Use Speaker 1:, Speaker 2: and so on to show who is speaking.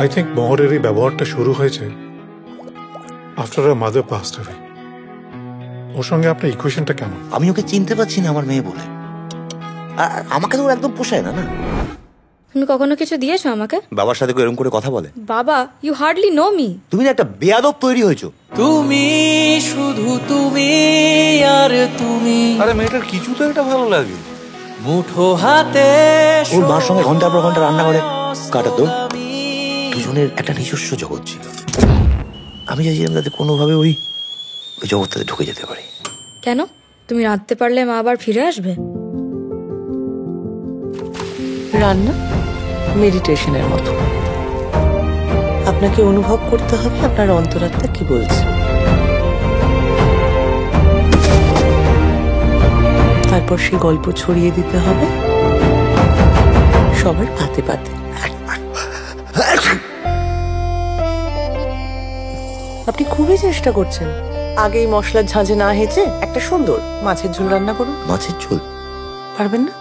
Speaker 1: I think মোহরের এই ব্যবহারটা শুরু হয়েছে after a mother passed away. ওর সঙ্গে আপনার ইকুয়েশনটা কেমন?
Speaker 2: আমি ওকে চিনতে পারছি না আমার মেয়ে বলে, আর আমাকে তো ওর একদম পোষায় না। না,
Speaker 3: তুমি কখনো কিছু দিয়েছো আমাকে?
Speaker 2: বাবার সাথে এরকম করে কথা বলে?
Speaker 3: বাবা, ইউ হার্ডলি নো মি।
Speaker 2: তুমি না একটা বেয়াদব তৈরি হয়েছো।
Speaker 4: তুমি শুধু তুমি আর তুমি।
Speaker 2: আরে মেয়েটার কিছু তো একটা ভালো লাগে।
Speaker 4: মুঠো হাতে
Speaker 2: ওর মার সঙ্গে ঘন্টার পর ঘন্টা রান্না করে কাটাতো। দুজনের একটা নিজস্ব জগৎ ছিল। আমি চাইছিলাম যাতে কোনোভাবে ওই জগৎটাতে ঢুকে যেতে পারি।
Speaker 3: কেন? তুমি রাঁধতে পারলে মা আবার ফিরে আসবে?
Speaker 5: রান্না মেডিটেশনের মতো। আপনাকে অনুভব করতে হবে আপনার অন্তরাত্মা কি বলছে, তারপর সে গল্প ছড়িয়ে দিতে হবে সবার পাতে পাতে। আপনি খুবই চেষ্টা করছেন। আগে এই মশলার ঝাঁঝে না হেঁচে একটা সুন্দর মাছের ঝোল রান্না করুন।
Speaker 2: মাছের ঝোল
Speaker 5: পারবেন না?